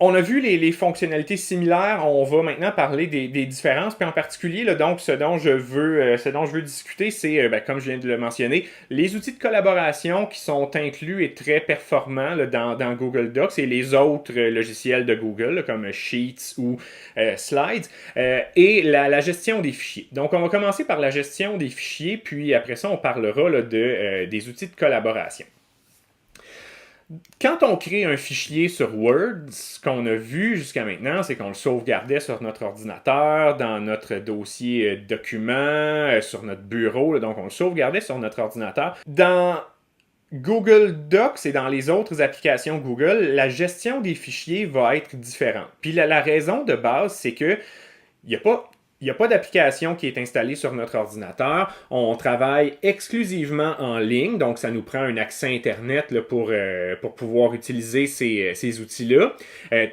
On a vu les fonctionnalités similaires, on va maintenant parler des différences, puis en particulier, là, donc, ce dont je veux discuter, c'est, comme je viens de le mentionner, les outils de collaboration qui sont inclus et très performants là, dans Google Docs et les autres logiciels de Google, là, comme Sheets ou Slides, et la gestion des fichiers. Donc, on va commencer par la gestion des fichiers, puis après ça, on parlera là, des outils de collaboration. Quand on crée un fichier sur Word, ce qu'on a vu jusqu'à maintenant, c'est qu'on le sauvegardait sur notre ordinateur, dans notre dossier documents, sur notre bureau, là, donc on le sauvegardait sur notre ordinateur. Dans Google Docs et dans les autres applications Google, la gestion des fichiers va être différente. Puis la raison de base, c'est que il n'y a pas il n'y a pas d'application qui est installée sur notre ordinateur. On travaille exclusivement en ligne, donc ça nous prend un accès Internet là, pour pouvoir utiliser ces outils-là.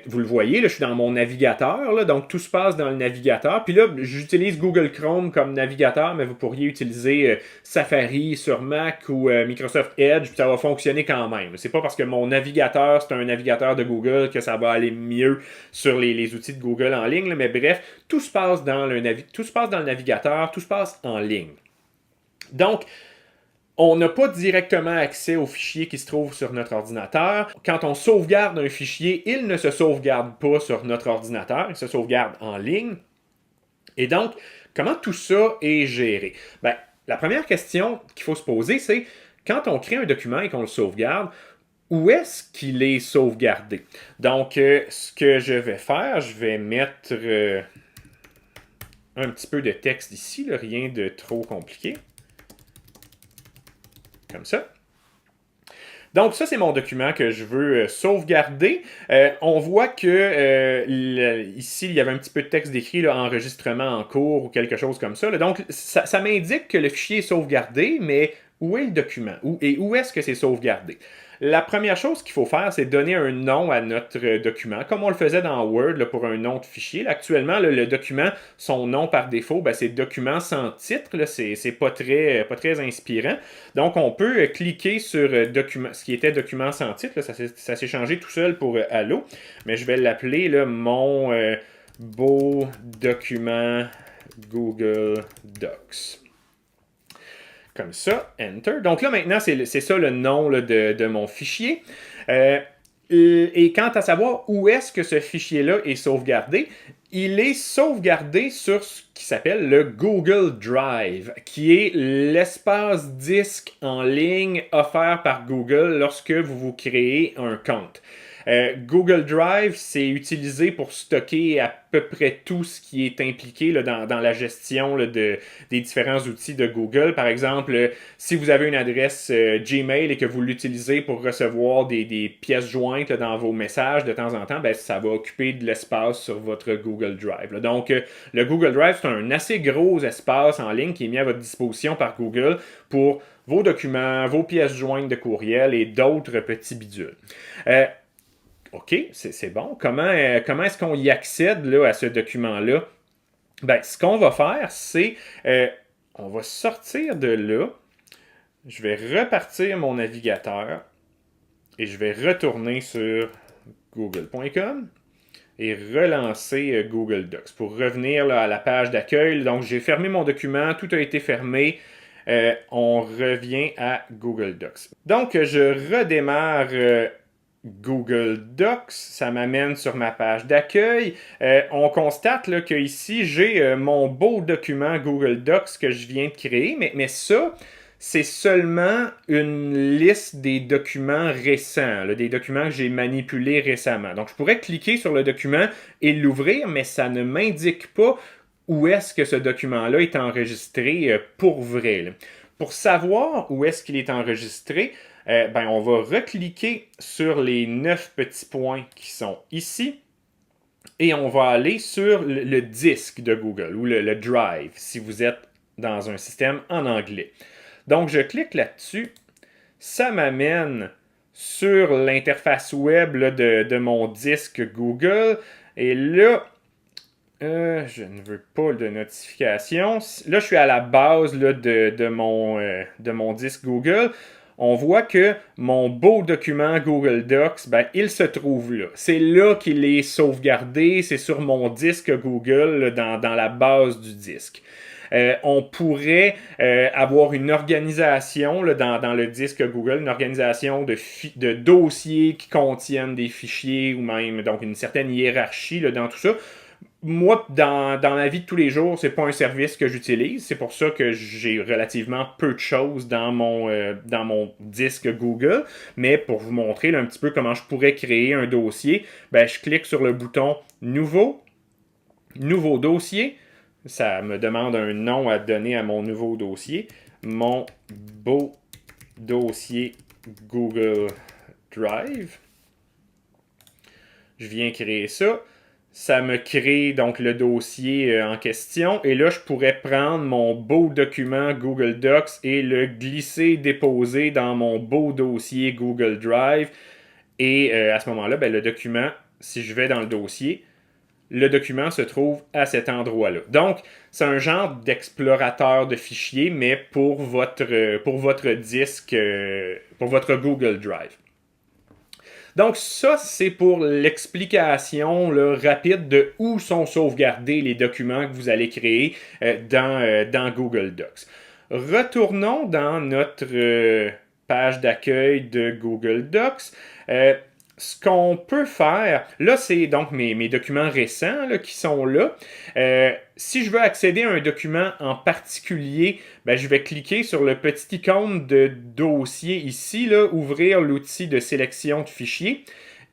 Vous le voyez, là, je suis dans mon navigateur, là, donc tout se passe dans le navigateur. Puis là, j'utilise Google Chrome comme navigateur, mais vous pourriez utiliser Safari sur Mac ou Microsoft Edge, puis ça va fonctionner quand même. C'est pas parce que mon navigateur, c'est un navigateur de Google que ça va aller mieux sur les outils de Google en ligne, là, mais bref, tout se passe dans le navigateur, tout se passe en ligne. Donc, on n'a pas directement accès aux fichiers qui se trouvent sur notre ordinateur. Quand on sauvegarde un fichier, il ne se sauvegarde pas sur notre ordinateur, il se sauvegarde en ligne. Et donc, comment tout ça est géré? Ben, la première question qu'il faut se poser, c'est quand on crée un document et qu'on le sauvegarde, où est-ce qu'il est sauvegardé? Donc, ce que je vais faire, je vais mettre un petit peu de texte ici, là, rien de trop compliqué. Comme ça. Donc, ça, c'est mon document que je veux sauvegarder. On voit que ici, il y avait un petit peu de texte décrit, là, enregistrement en cours ou quelque chose comme ça. Là. Donc, ça m'indique que le fichier est sauvegardé, mais où est le document? Où est-ce que c'est sauvegardé? La première chose qu'il faut faire, c'est donner un nom à notre document, comme on le faisait dans Word là, pour un nom de fichier. Là, actuellement, là, le document, son nom par défaut, ben, c'est document sans titre. Là, c'est pas très inspirant. Donc, on peut cliquer sur ce qui était document sans titre. Là, ça s'est changé tout seul pour Allo. Mais je vais l'appeler là, mon beau document Google Docs. Comme ça, Enter. Donc là, maintenant, c'est ça le nom là, de mon fichier. Et quant à savoir où est-ce que ce fichier-là est sauvegardé, il est sauvegardé sur ce qui s'appelle le Google Drive, qui est l'espace disque en ligne offert par Google lorsque vous créez un compte. Google Drive, c'est utilisé pour stocker à peu près tout ce qui est impliqué là, dans la gestion là, des différents outils de Google. Par exemple, si vous avez une adresse Gmail et que vous l'utilisez pour recevoir des pièces jointes là, dans vos messages de temps en temps, ben, ça va occuper de l'espace sur votre Google Drive. Là. Donc, le Google Drive, c'est un assez gros espace en ligne qui est mis à votre disposition par Google pour vos documents, vos pièces jointes de courriel et d'autres petits bidules. OK, c'est bon. Comment est-ce qu'on y accède là, à ce document-là? Ben, ce qu'on va faire, c'est on va sortir de là. Je vais repartir mon navigateur et je vais retourner sur google.com et relancer Google Docs pour revenir là, à la page d'accueil. Donc, j'ai fermé mon document, tout a été fermé. On revient à Google Docs. Donc, je redémarre Google Docs, ça m'amène sur ma page d'accueil. On constate là, que ici, j'ai mon beau document Google Docs que je viens de créer, mais ça, c'est seulement une liste des documents récents, là, des documents que j'ai manipulés récemment. Donc, je pourrais cliquer sur le document et l'ouvrir, mais ça ne m'indique pas où est-ce que ce document-là est enregistré pour vrai. Là. Pour savoir où est-ce qu'il est enregistré, ben, on va recliquer sur les 9 petits points qui sont ici et on va aller sur le disque de Google ou le Drive si vous êtes dans un système en anglais. Donc, je clique là-dessus. Ça m'amène sur l'interface web là, de mon disque Google. Et là, je ne veux pas de notification. Là, je suis à la base là, de mon disque Google. on voit que mon beau document Google Docs, ben, il se trouve là. C'est là qu'il est sauvegardé, c'est sur mon disque Google, là, dans la base du disque. On pourrait avoir une organisation là, dans le disque Google, une organisation de dossiers qui contiennent des fichiers ou même donc une certaine hiérarchie là, dans tout ça. Moi, dans ma vie de tous les jours, c'est pas un service que j'utilise. C'est pour ça que j'ai relativement peu de choses dans mon disque Google. Mais pour vous montrer là, un petit peu comment je pourrais créer un dossier, ben, je clique sur le bouton Nouveau, Nouveau dossier. Ça me demande un nom à donner à mon nouveau dossier. Mon beau dossier Google Drive. Je viens créer ça. Ça me crée donc le dossier en question. Et là, je pourrais prendre mon beau document Google Docs et le glisser, déposer dans mon beau dossier Google Drive. Et à ce moment-là, ben, le document, si je vais dans le dossier, le document se trouve à cet endroit-là. Donc, c'est un genre d'explorateur de fichiers, mais pour votre disque, pour votre Google Drive. Donc ça, c'est pour l'explication là, rapide de où sont sauvegardés les documents que vous allez créer dans Google Docs. Retournons dans notre page d'accueil de Google Docs. Ce qu'on peut faire, là c'est donc mes documents récents là, qui sont là. Si je veux accéder à un document en particulier, ben, je vais cliquer sur le petit icône de dossier ici, là, ouvrir l'outil de sélection de fichiers.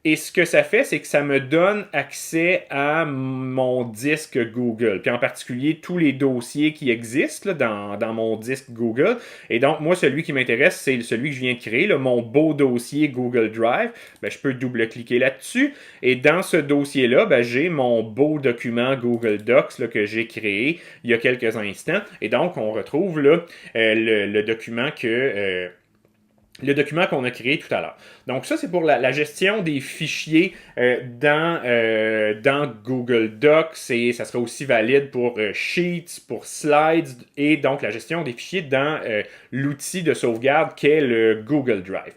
Et ce que ça fait, c'est que ça me donne accès à mon disque Google, puis en particulier tous les dossiers qui existent là, dans mon disque Google. Et donc, moi, celui qui m'intéresse, c'est celui que je viens de créer, là, mon beau dossier Google Drive. Ben, je peux double-cliquer là-dessus. Et dans ce dossier-là, ben, j'ai mon beau document Google Docs là, que j'ai créé il y a quelques instants. Et donc, on retrouve là, le document que... le document qu'on a créé tout à l'heure. Donc ça, c'est pour la gestion des fichiers dans Google Docs et ça sera aussi valide pour Sheets, pour Slides et donc la gestion des fichiers dans l'outil de sauvegarde qu'est le Google Drive.